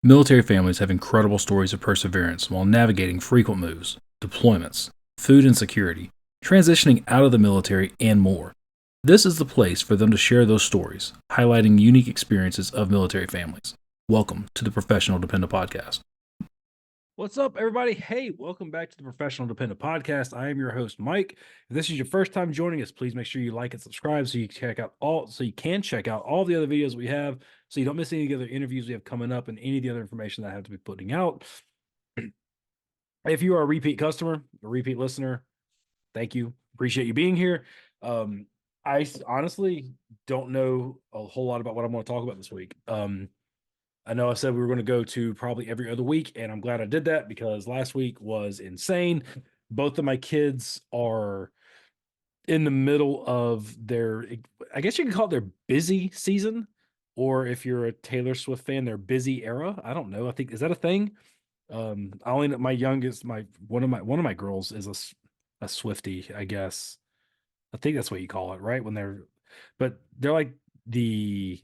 Military families have incredible stories of perseverance while navigating frequent moves, deployments, food insecurity, transitioning out of the military, and more. This is the place for them to share those stories, highlighting unique experiences of military families. Welcome to the Professional Dependent Podcast. What's up, everybody? Hey, welcome back to the Professional Dependent Podcast. I am your host, Mike. If this is your first time joining us, please make sure you like and subscribe so you can check out all the other videos we have, so you don't miss any of the other interviews we have coming up and any of the other information that I have to be putting out. If you are a repeat customer, a repeat listener, thank you. Appreciate you being here. Um, honestly don't know a whole lot about what I'm going to talk about this week. I know I said we were going to go to probably every other week, and I'm glad I did that because last week was insane. Both of my kids are in the middle of their, I guess you can call it their busy season, or if you're a Taylor Swift fan, their busy era. I don't know. I think, is that a thing? I only know my youngest, one of my girls is a Swiftie, I guess. I think that's what you call it, right? But they're like the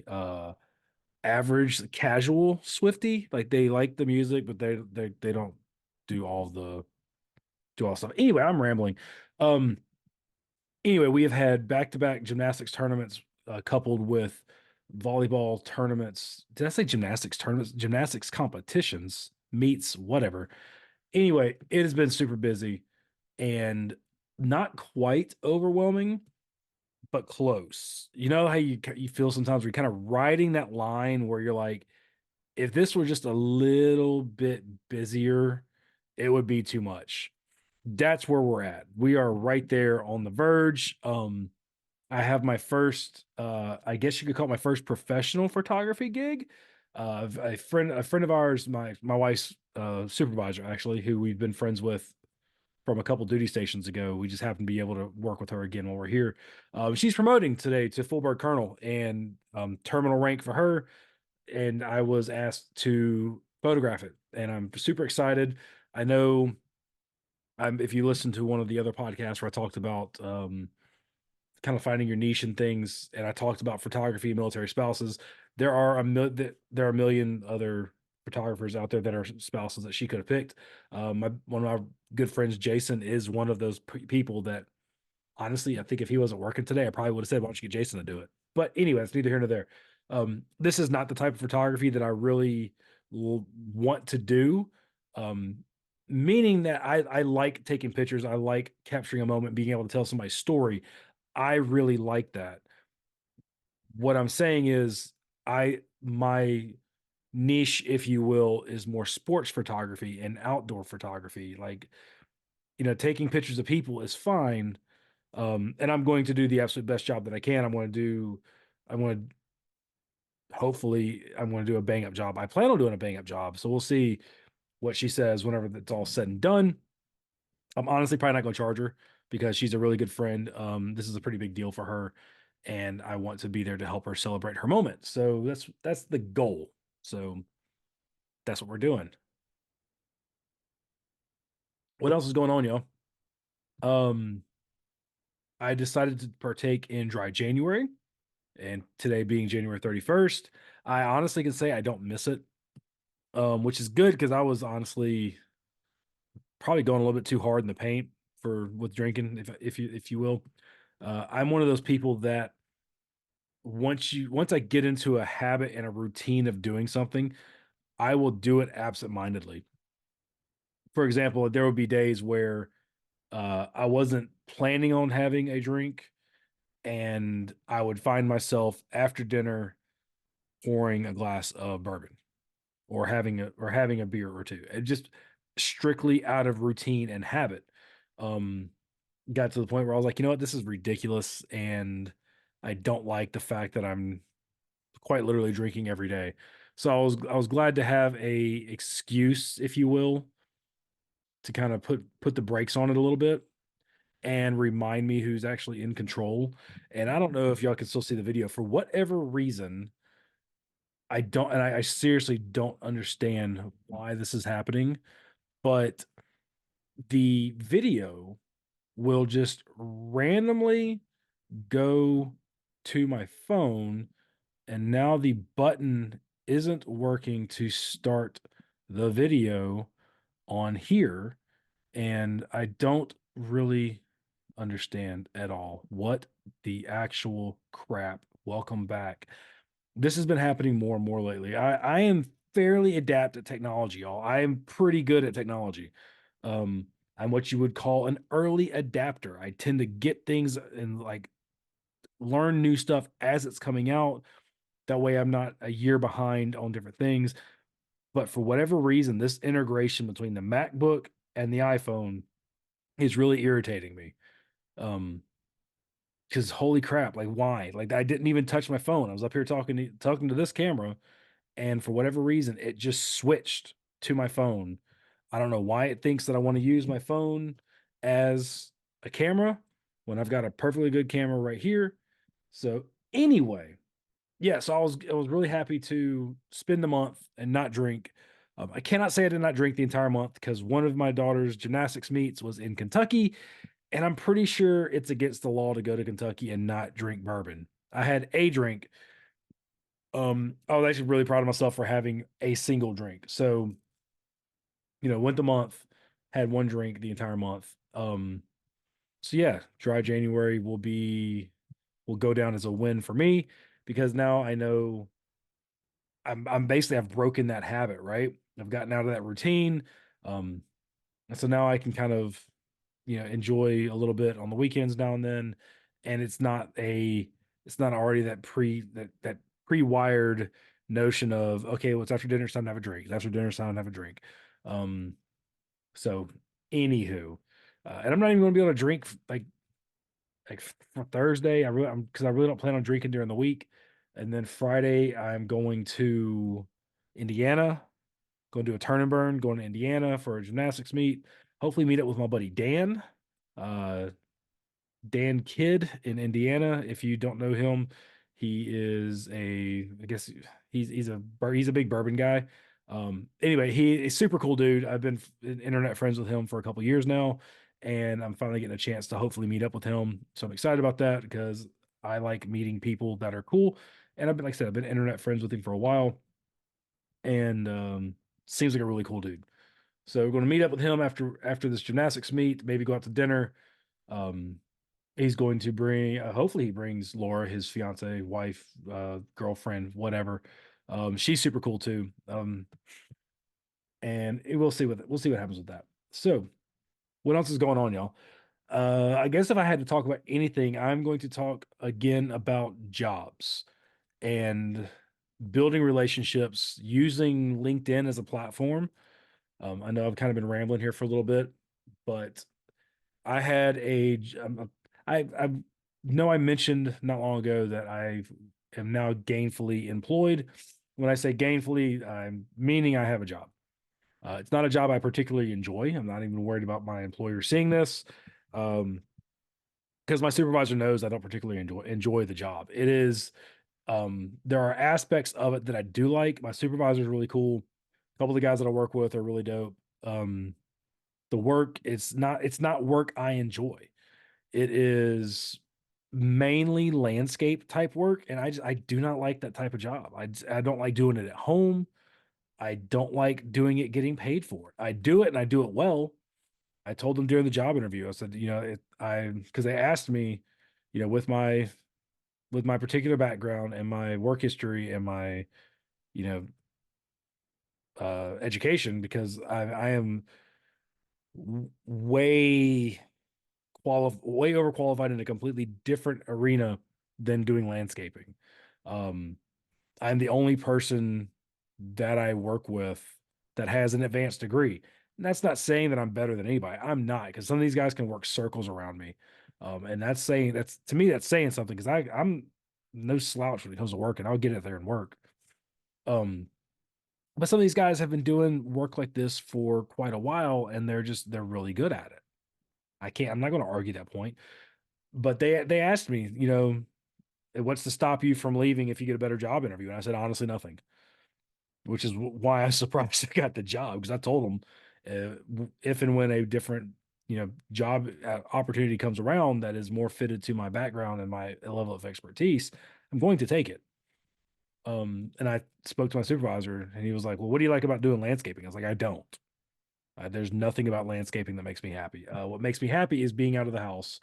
average casual Swifty. Like they like the music, but they don't do all the stuff. Anyway, I'm rambling. Um, anyway, we have had back-to-back gymnastics tournaments coupled with volleyball tournaments. Did I say gymnastics tournaments? Gymnastics competitions, meets, whatever. Anyway, it has been super busy and not quite overwhelming, but close. You know how you feel sometimes where you're kind of riding that line where you're like, if this were just a little bit busier, it would be too much. That's where we're at. We are right there on the verge. I have my first, I guess you could call it my first professional photography gig. A friend of ours, my wife's supervisor, actually, who we've been friends with from a couple duty stations ago. We just happen to be able to work with her again while we're here. She's promoting today to full bird colonel and terminal rank for her, and I was asked to photograph it, and I'm super excited. I know, if you listen to one of the other podcasts where I talked about kind of finding your niche and things, and I talked about photography and military spouses, there are a million other photographers out there that are spouses that she could have picked. One of my good friends, Jason, is one of those people that honestly, I think if he wasn't working today, I probably would have said, "Why don't you get Jason to do it?" But anyway, it's neither here nor there. This is not the type of photography that I really want to do. Um, Meaning that I like taking pictures. I like capturing a moment, being able to tell somebody's story. I really like that. What I'm saying is, my niche, if you will, is more sports photography and outdoor photography. Like, taking pictures of people is fine, and I'm going to do the absolute best job that I can. I'm going to, hopefully, I'm going to do a bang up job. I plan on doing a bang up job. So we'll see what she says whenever that's all said and done. I'm honestly probably not going to charge her because she's a really good friend. This is a pretty big deal for her, and I want to be there to help her celebrate her moment. So that's the goal. So that's what we're doing. What else is going on, y'all? Um, I decided to partake in dry January, and today being January 31st, I honestly can say I don't miss it, which is good because I was honestly probably going a little bit too hard in the paint for with drinking, if you will. I'm one of those people that once I get into a habit and a routine of doing something, I will do it absent-mindedly. For example, there would be days where I wasn't planning on having a drink, and I would find myself after dinner pouring a glass of bourbon or having a beer or two. It just strictly out of routine and habit. Um, got to the point where I was like, you know what, this is ridiculous, and I don't like the fact that I'm quite literally drinking every day. So I was glad to have a excuse, if you will, to kind of put the brakes on it a little bit and remind me who's actually in control. And I don't know if y'all can still see the video. For whatever reason, I don't, and I seriously don't understand why this is happening, but the video will just randomly go to my phone, and now the button isn't working to start the video on here, and I don't really understand at all what the actual crap. Welcome back. This has been happening more and more lately. I am fairly adept at technology, y'all. I am pretty good at technology. Um, I'm what you would call an early adapter. I tend to get things and like learn new stuff as it's coming out. That way I'm not a year behind on different things. But for whatever reason, this integration between the MacBook and the iPhone is really irritating me. Um, because holy crap, like why? Like I didn't even touch my phone. I was up here talking to this camera, and for whatever reason, it just switched to my phone. I don't know why it thinks that I want to use my phone as a camera when I've got a perfectly good camera right here. So anyway, yeah, so I was really happy to spend the month and not drink. I cannot say I did not drink the entire month because one of my daughter's gymnastics meets was in Kentucky, and I'm pretty sure it's against the law to go to Kentucky and not drink bourbon. I had a drink. I was actually really proud of myself for having a single drink. So, went the month, had one drink the entire month. So yeah, dry January will go down as a win for me because now I know I'm basically I've broken that habit, right? I've gotten out of that routine. Um, and so now I can kind of, enjoy a little bit on the weekends now and then. And it's not already that pre-wired notion of, okay, well, it's after dinner, it's time to have a drink. It's after dinner, it's time to have a drink. Um, so anywho, and I'm not even going to be able to drink like for Thursday. Because I really don't plan on drinking during the week. And then Friday, I'm going to Indiana, going to do a turn and burn, going to Indiana for a gymnastics meet. Hopefully, meet up with my buddy Dan, uh, Dan Kidd in Indiana. If you don't know him, he is I guess he's a big bourbon guy. Anyway, he is super cool dude. I've been internet friends with him for a couple years now, and I'm finally getting a chance to hopefully meet up with him. So I'm excited about that because I like meeting people that are cool. And I've been, like I said, I've been internet friends with him for a while, and seems like a really cool dude. So we're going to meet up with him after this gymnastics meet, maybe go out to dinner. Um, he's going to bring, hopefully, he brings Laura, his fiance, wife, girlfriend, whatever. She's super cool too. And we'll see what happens with that. So, what else is going on, y'all? I guess if I had to talk about anything, I'm going to talk again about jobs and building relationships using LinkedIn as a platform. I know I've kind of been rambling here for a little bit, but I had I know I mentioned not long ago that I am now gainfully employed. When I say gainfully, I'm meaning I have a job. It's not a job I particularly enjoy. I'm not even worried about my employer seeing this, um, because my supervisor knows I don't particularly enjoy the job. It is there are aspects of it that I do like. My supervisor is really cool. A couple of the guys that I work with are really dope. The work it's not work I enjoy. It is mainly landscape type work, and I do not like that type of job. I don't like doing it at home. I don't like doing it getting paid for it. I do it and I do it well. I told them during the job interview, I said, because they asked me, with my particular background and my work history and my, you know, education, because I am way way overqualified in a completely different arena than doing landscaping. Um, I'm the only person that I work with that has an advanced degree. And that's not saying that I'm better than anybody. I'm not, because some of these guys can work circles around me. And that's to me, that's saying something because I'm no slouch when it comes to work and I'll get it there and work. Um, but some of these guys have been doing work like this for quite a while and they're really good at it. I'm not going to argue that point. But they asked me, what's to stop you from leaving if you get a better job interview? And I said, honestly, nothing, which is why I was surprised I got the job because I told them if and when a different, job opportunity comes around that is more fitted to my background and my level of expertise, I'm going to take it. And I spoke to my supervisor, and he was like, "Well, what do you like about doing landscaping?" I was like, "I don't. There's nothing about landscaping that makes me happy. What makes me happy is being out of the house,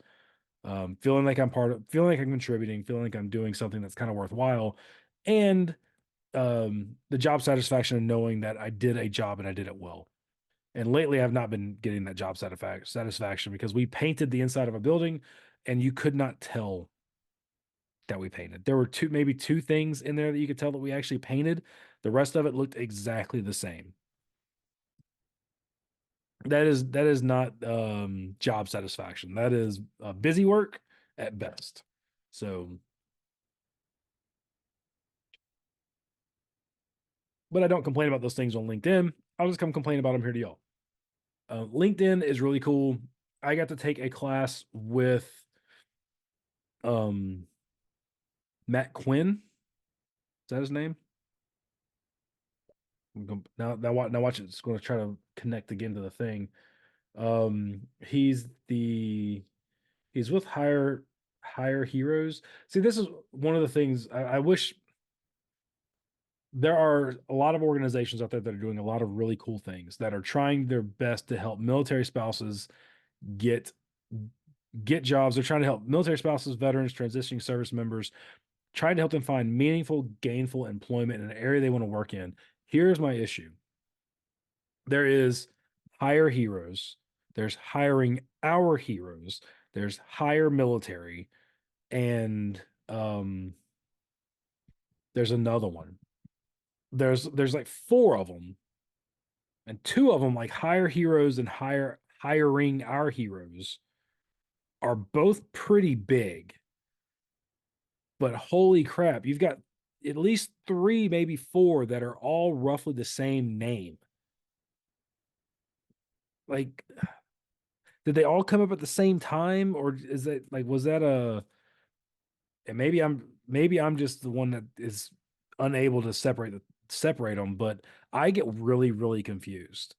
feeling like I'm feeling like I'm contributing, feeling like I'm doing something that's kind of worthwhile, and the job satisfaction of knowing that I did a job and I did it well." And lately, I've not been getting that job satisfaction because we painted the inside of a building, and you could not tell that we painted. There were maybe two things in there that you could tell that we actually painted. The rest of it looked exactly the same. That is not job satisfaction. That is busy work at best. So, but I don't complain about those things on LinkedIn. I'll just come complain about them here to y'all. LinkedIn is really cool. I got to take a class with um, Matt Quinn. Is that his name? Now watch it. It's going to try to connect again to the thing. He's he's with higher heroes. See, this is one of the things I wish there are a lot of organizations out there that are doing a lot of really cool things that are trying their best to help military spouses get get jobs. They're trying to help military spouses, veterans, transitioning service members, trying to help them find meaningful, gainful employment in an area they want to work in. Here's my issue. There is hire heroes, there's hiring our heroes, there's hire military, and there's another one. There's like four of them, and two of them, like hire heroes and hiring our heroes, are both pretty big. But holy crap, you've got at least three, maybe four that are all roughly the same name. Like, did they all come up at the same time, or is that like was that a and maybe I'm just the one that is unable to separate them, but I get really confused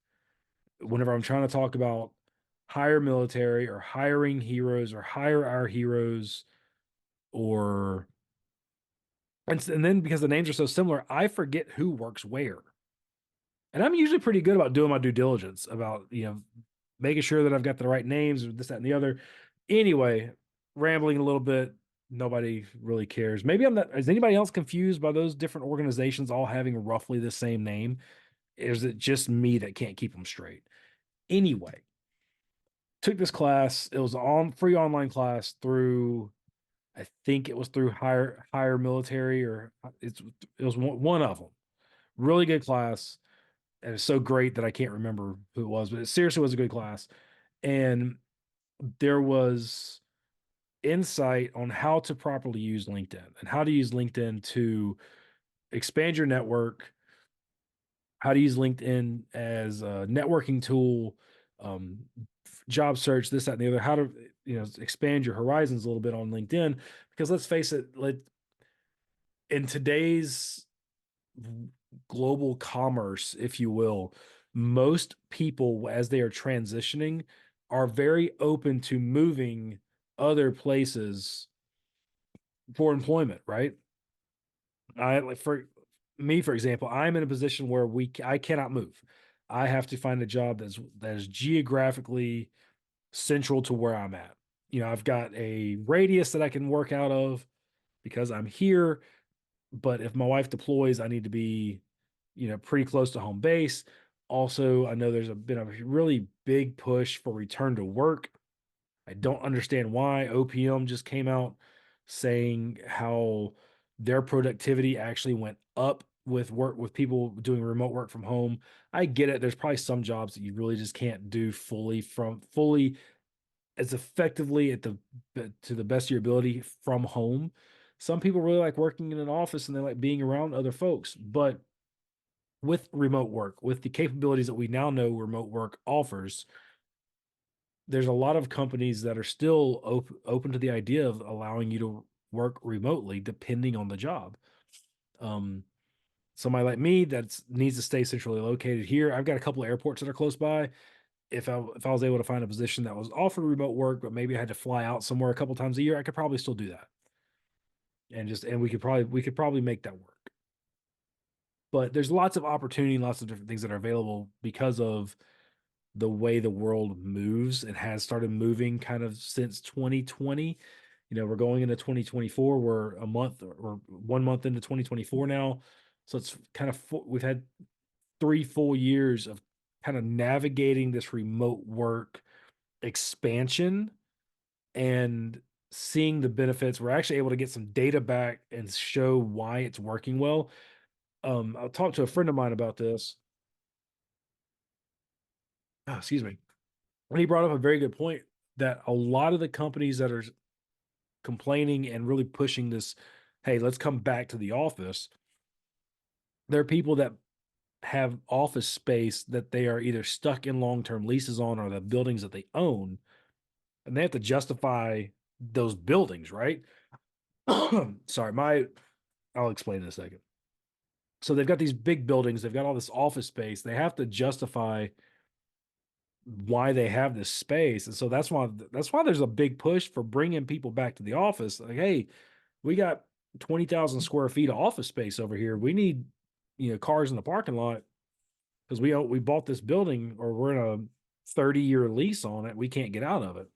whenever I'm trying to talk about hire military or hiring heroes or hire our heroes or and then because the names are so similar, I forget who works where. And I'm usually pretty good about doing my due diligence about, making sure that I've got the right names or this, that, and the other. Anyway, rambling a little bit. Nobody really cares. Maybe I'm not. Is anybody else confused by those different organizations all having roughly the same name? Is it just me that can't keep them straight? Anyway, took this class. It was on free online class through, I think it was through higher military or it was one of them. Really good class. And it's so great that I can't remember who it was, but it seriously was a good class. And there was insight on how to properly use LinkedIn and how to use LinkedIn to expand your network, how to use LinkedIn as a networking tool, um, job search, this, that, and the other, how to, expand your horizons a little bit on LinkedIn. Because let's face it, in today's global commerce, if you will, most people, as they are transitioning, are very open to moving other places for employment, right? I like for me, for example, I'm in a position where I cannot move. I have to find a job that is geographically central to where I'm at. I've got a radius that I can work out of because I'm here, but if my wife deploys, I need to be, pretty close to home base. Also, I know been a really big push for return to work. I don't understand why. OPM just came out saying how their productivity actually went up with people doing remote work from home. I get it. There's probably some jobs that you really just can't do fully as effectively to the best of your ability from home. Some people really like working in an office and they like being around other folks, but with remote work, with the capabilities that we now know remote work offers, there's a lot of companies that are still open to the idea of allowing you to work remotely depending on the job. Um, Somebody like me that needs to stay centrally located here, I've got a couple of airports that are close by. If I was able to find a position that was offered remote work, but maybe I had to fly out somewhere a couple times a year, I could probably still do that. And we could probably make that work. But there's lots of opportunity, lots of different things that are available because of the way the world moves. It has started moving kind of since 2020. We're going into 2024. We're a month or 1 month into 2024 now. So it's kind of, we've had 3 full years of kind of navigating this remote work expansion and seeing the benefits. We're actually able to get some data back and show why it's working well. I'll talk to a friend of mine about this. Oh, excuse me. And he brought up a very good point that a lot of the companies that are complaining and really pushing this, hey, let's come back to the office. There are people that have office space that they are either stuck in long-term leases on or the buildings that they own, and they have to justify those buildings, right? Sorry, I'll explain in a second. So they've got these big buildings, they've got all this office space. They have to justify why they have this space. And so that's why there's a big push for bringing people back to the office. Like, hey, we got 20,000 square feet of office space over here. We need, cars in the parking lot because we bought this building or we're in a 30-year lease on it. We can't get out of it.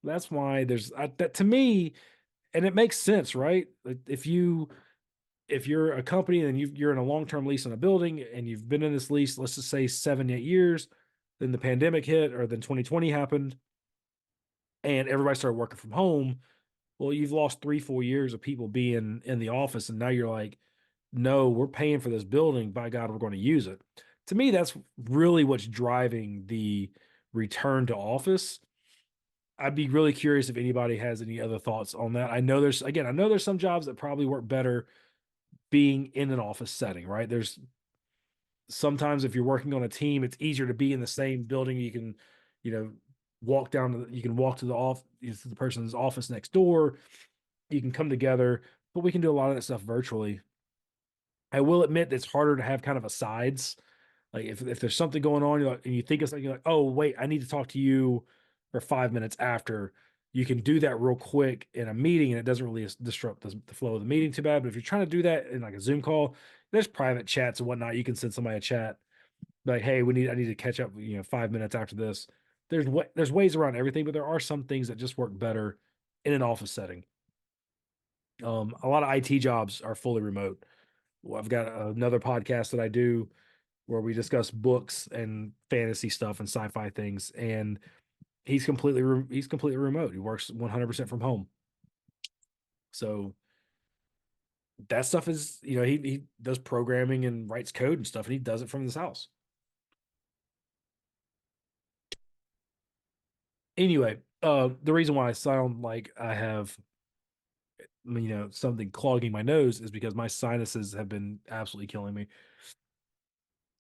That's why there's that to me, and it makes sense, right? If you're a company and you're in a long-term lease on a building and you've been in this lease, let's just say 7, 8 years, then the pandemic hit or then 2020 happened and everybody started working from home. Well, you've lost 3, 4 years of people being in the office, and now you're like, no, we're paying for this building. By God, we're going to use it. To me, that's really what's driving the return to office. I'd be really curious if anybody has any other thoughts on that. I know there's some jobs that probably work better being in an office setting, right? There's sometimes if you're working on a team, it's easier to be in the same building. You can, you know, you can walk to to the person's office next door. You can come together, but we can do a lot of that stuff virtually. I will admit that it's harder to have kind of a sides. Like if there's something going on, and you think of something, you're like, oh wait, I need to talk to you for 5 minutes after. You can do that real quick in a meeting, and it doesn't really disrupt the flow of the meeting too bad. But if you're trying to do that in like a Zoom call, there's private chats and whatnot. You can send somebody a chat like, hey, I need to catch up, 5 minutes after this. There's ways around everything, but there are some things that just work better in an office setting. A lot of IT jobs are fully remote. Well, I've got another podcast that I do where we discuss books and fantasy stuff and sci-fi things, and he's completely remote. He works 100% from home. So that stuff is, he does programming and writes code and stuff, and he does it from his house. Anyway, the reason why I sound like I have, something clogging my nose is because my sinuses have been absolutely killing me.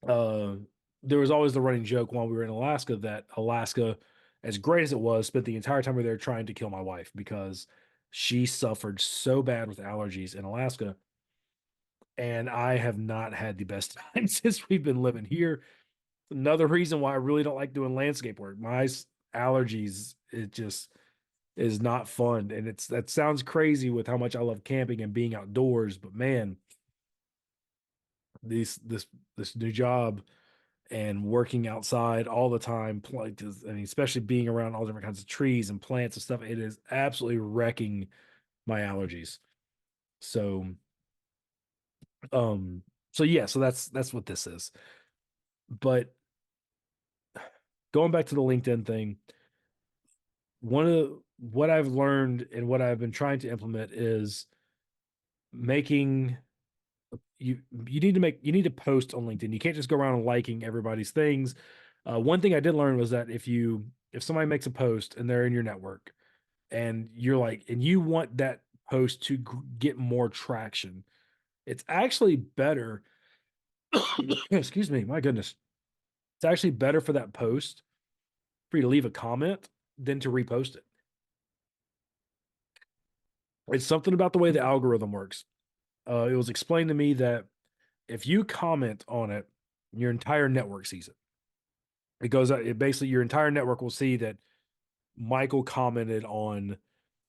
Uh, there was always the running joke while we were in Alaska that Alaska, as great as it was, spent the entire time we were there trying to kill my wife because she suffered so bad with allergies in Alaska. And I have not had the best time since we've been living here. Another reason why I really don't like doing landscape work. Allergies, it just is not fun. And that sounds crazy with how much I love camping and being outdoors, but man, this new job and working outside all the time, like, I mean, especially being around all different kinds of trees and plants and stuff, it is absolutely wrecking my allergies. So, um, so yeah, so that's what this is. But going back to the LinkedIn thing, one of what I've learned and what I've been trying to implement is making you need to post on LinkedIn. You can't just go around liking everybody's things. One thing I did learn was that if somebody makes a post and they're in your network and you're like and you want that post to get more traction, it's actually better. Excuse me, my goodness, it's actually better for that post for you to leave a comment than to repost it. It's something about the way the algorithm works. It was explained to me that if you comment on it, your entire network sees it. It basically your entire network will see that Michael commented on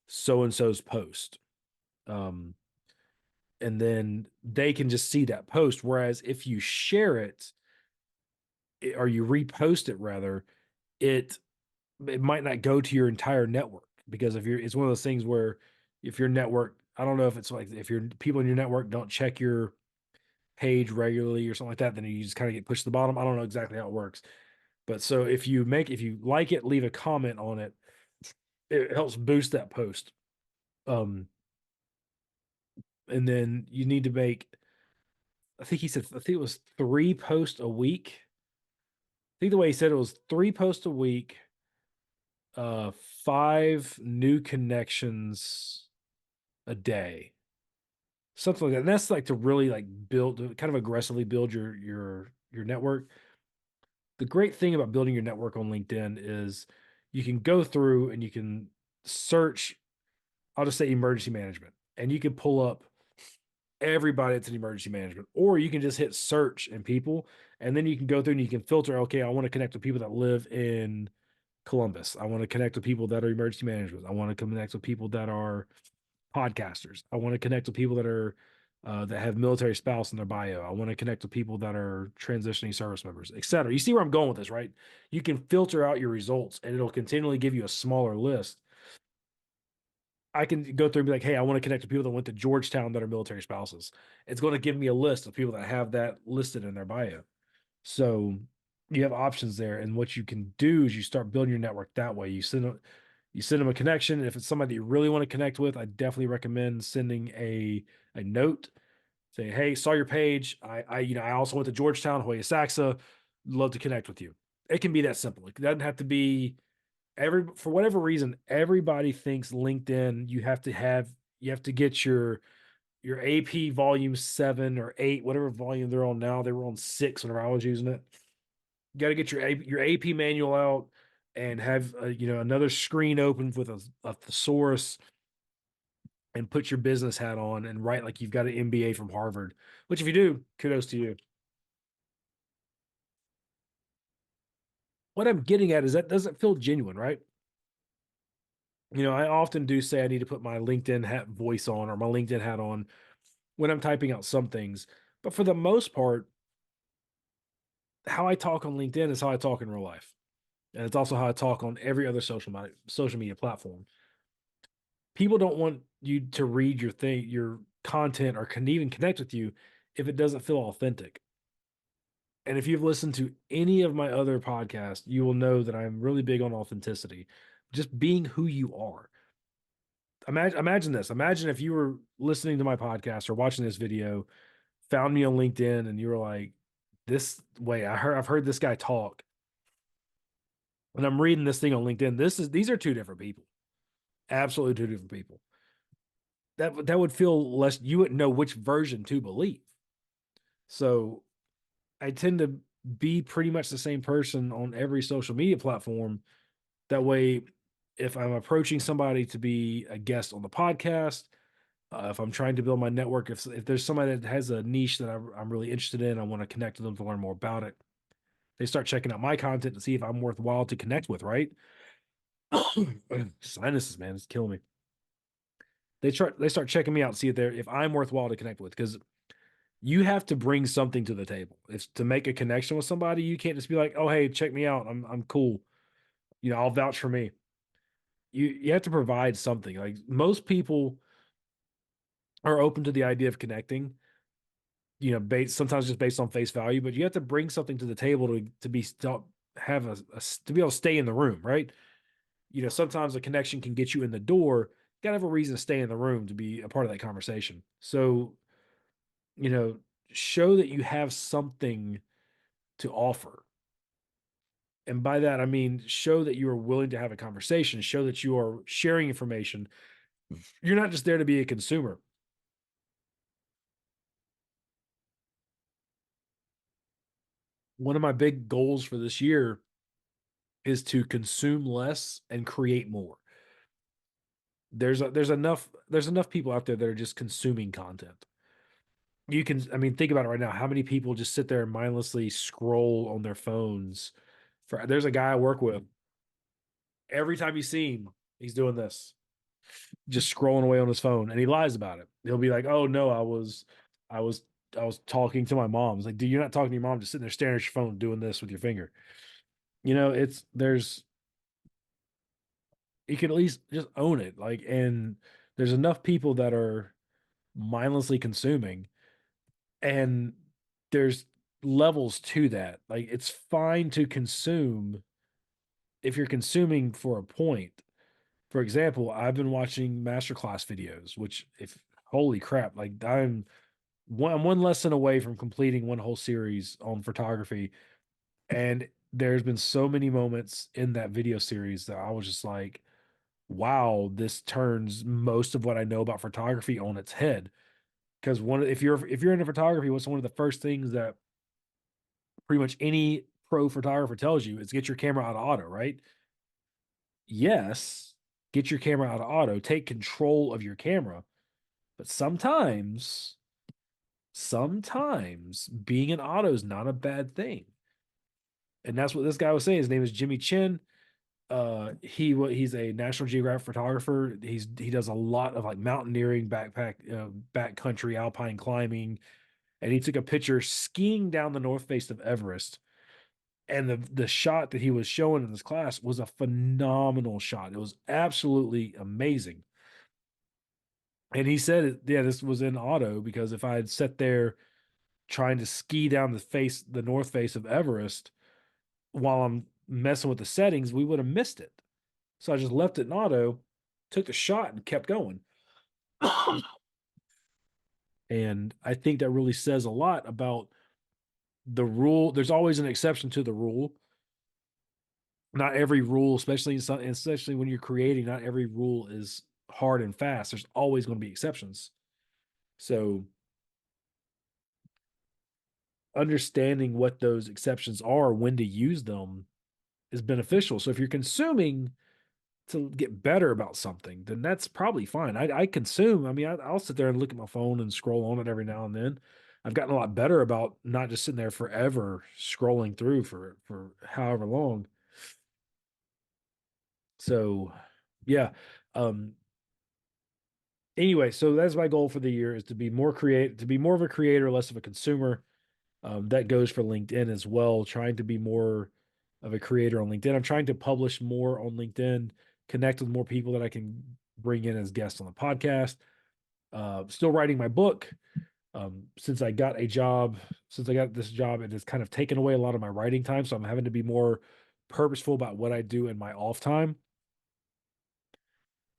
so and so's post. Um, and then they can just see that post. Whereas if you share it, or you repost it rather, it it might not go to your entire network, because if you're it's one of those things where if your network, I don't know if it's like if your people in your network don't check your page regularly or something like that, then you just kind of get pushed to the bottom. I don't know exactly how it works. But so if you like it, leave a comment on it, it helps boost that post. Um, and then you need to make, I think he said, I think it was 3 posts a week. I think the way he said it was 3 posts a week, 5 new connections a day, something like that. And that's like to really like build, kind of aggressively build your network. The great thing about building your network on LinkedIn is you can go through and you can search, I'll just say emergency management, and you can pull up everybody that's in emergency management, or you can just hit search and people, and then you can go through and you can filter. Okay, I want to connect with people that live in Columbus. I want to connect with people that are emergency managers. I want to connect with people that are podcasters. I want to connect with people that are that have military spouse in their bio. I want to connect with people that are transitioning service members, etc. You see where I'm going with this, right? You can filter out your results, and it'll continually give you a smaller list. I can go through and be like, hey, I want to connect with people that went to Georgetown that are military spouses. It's going to give me a list of people that have that listed in their bio. So you have options there. And what you can do is you start building your network that way. You send them a connection. If it's somebody that you really want to connect with, I definitely recommend sending a note saying, hey, saw your page. I also went to Georgetown, Hoya Saxa. Love to connect with you. It can be that simple. It doesn't have to be for whatever reason, everybody thinks LinkedIn, you have to get your AP volume 7 or 8, whatever volume they're on now. They were on 6 whenever I was using it. You got to get your AP manual out and have another screen open with a thesaurus, and put your business hat on and write like you've got an MBA from Harvard. Which if you do, kudos to you. What I'm getting at is that doesn't feel genuine, right? I often do say I need to put my LinkedIn hat voice on, or my LinkedIn hat on, when I'm typing out some things. But for the most part, how I talk on LinkedIn is how I talk in real life. And it's also how I talk on every other social media platform. People don't want you to read your content, or can even connect with you if it doesn't feel authentic. And if you've listened to any of my other podcasts, you will know that I'm really big on authenticity, just being who you are. Imagine this. Imagine if you were listening to my podcast or watching this video, found me on LinkedIn, and you were like, this way, I've heard this guy talk, and I'm reading this thing on LinkedIn. These are two different people. Absolutely two different people. That would feel less, you wouldn't know which version to believe. So I tend to be pretty much the same person on every social media platform. That way, if I'm approaching somebody to be a guest on the podcast, if I'm trying to build my network, if there's somebody that has a niche that I'm really interested in, I want to connect with them to learn more about it. They start checking out my content to see if I'm worthwhile to connect with, right? Sinuses, man, it's killing me. They start checking me out to see if I'm worthwhile to connect with, because you have to bring something to the table. If to make a connection with somebody, you can't just be like, "Oh, hey, check me out. I'm cool. I'll vouch for me." You have to provide something. Like most people are open to the idea of connecting, based sometimes just based on face value, but you have to bring something to the table to be to have to be able to stay in the room, right? Sometimes a connection can get you in the door. You gotta have a reason to stay in the room to be a part of that conversation. So, you know, show that you have something to offer. And by that, I mean, show that you are willing to have a conversation, show that you are sharing information. You're not just there to be a consumer. One of my big goals for this year is to consume less and create more. There's enough people out there that are just consuming content. I mean, think about it right now. How many people just sit there and mindlessly scroll on their phones? There's a guy I work with. Every time you see him, he's doing this, just scrolling away on his phone, and he lies about it. He'll be like, "Oh no, I was, I was talking to my mom." It's like, dude, you're not talking to your mom, just sitting there staring at your phone, doing this with your finger. It's there's you can at least just own it. Like, and there's enough people that are mindlessly consuming, and there's levels to that. Like, it's fine to consume if you're consuming for a point. For example, I've been watching masterclass videos, which if holy crap, like I'm one lesson away from completing one whole series on photography. And there's been so many moments in that video series that I was just like, wow, this turns most of what I know about photography on its head. Because if you're into photography, what's one of the first things that pretty much any pro photographer tells you is get your camera out of auto, right? Yes, get your camera out of auto, take control of your camera. But sometimes being in auto is not a bad thing. And that's what this guy was saying. His name is Jimmy Chin. He's a National Geographic photographer. He does a lot of like mountaineering, backcountry, alpine climbing, and he took a picture skiing down the north face of Everest. And the shot that he was showing in this class was a phenomenal shot. It was absolutely amazing. And he said, yeah, this was in auto because if I had sat there trying to ski down the north face of Everest while I'm messing with the settings, we would have missed it. So I just left it in auto, took the shot, and kept going. And I think that really says a lot about the rule. There's always an exception to the rule. Not every rule, especially when you're creating, not every rule is hard and fast. There's always going to be exceptions. So understanding what those exceptions are, when to use them, is beneficial. So if you're consuming to get better about something, then that's probably fine. I consume. I mean, I'll sit there and look at my phone and scroll on it every now and then. I've gotten a lot better about not just sitting there forever scrolling through for however long. So, yeah. Um. Anyway, so that's my goal for the year is to be more of a creator, less of a consumer. That goes for LinkedIn as well. Trying to be more of a creator on LinkedIn. I'm trying to publish more on LinkedIn, connect with more people that I can bring in as guests on the podcast. Still writing my book. Since I got this job, it has kind of taken away a lot of my writing time. So I'm having to be more purposeful about what I do in my off time.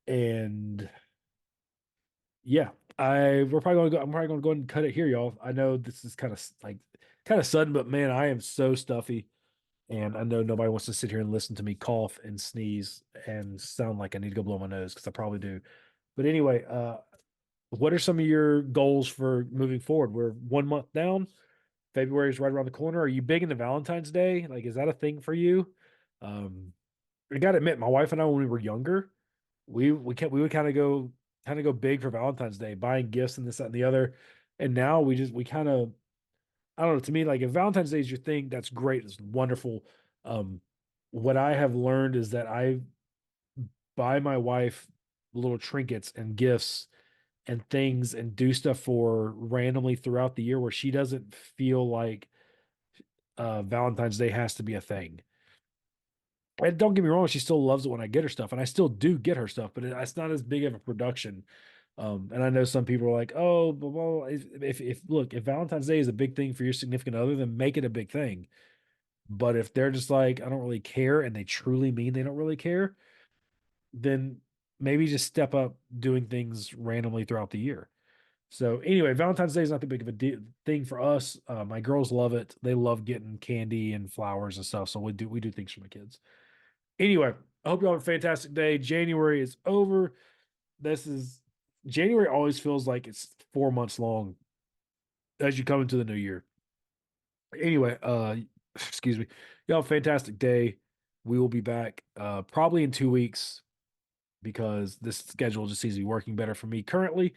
And yeah, I'm probably going to go ahead and cut it here, y'all. I know this is kind of sudden, but man, I am so stuffy. And I know nobody wants to sit here and listen to me cough and sneeze and sound like I need to go blow my nose because I probably do. But anyway, what are some of your goals for moving forward? We're 1 month down. February is right around the corner. Are you big into Valentine's Day? Like, is that a thing for you? Um, I gotta admit, my wife and I, when we were younger, we would kind of go big for Valentine's Day, buying gifts and this, that, and the other. And now we kind of I don't know. To me, like if Valentine's Day is your thing, that's great. It's wonderful. Um, what I have learned is that I buy my wife little trinkets and gifts and things and do stuff for randomly throughout the year where she doesn't feel like Valentine's Day has to be a thing. And don't get me wrong, she still loves it when I get her stuff, and I still do get her stuff, but it's not as big of a production. And I know some people are like, "Oh, blah, blah, blah." If look, if Valentine's Day is a big thing for your significant other, then make it a big thing. But if they're just like, I don't really care, and they truly mean they don't really care, then maybe just step up doing things randomly throughout the year. So anyway, Valentine's Day is not that big of a thing for us. My girls love it. They love getting candy and flowers and stuff. So we do things for my kids. Anyway, I hope you all have a fantastic day. January is over. This is January always feels like it's 4 months long as you come into the new year. Anyway, excuse me. Y'all have a fantastic day. We will be back probably in 2 weeks because this schedule just seems to be working better for me currently.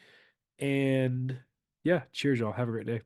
And yeah, cheers, y'all. Have a great day.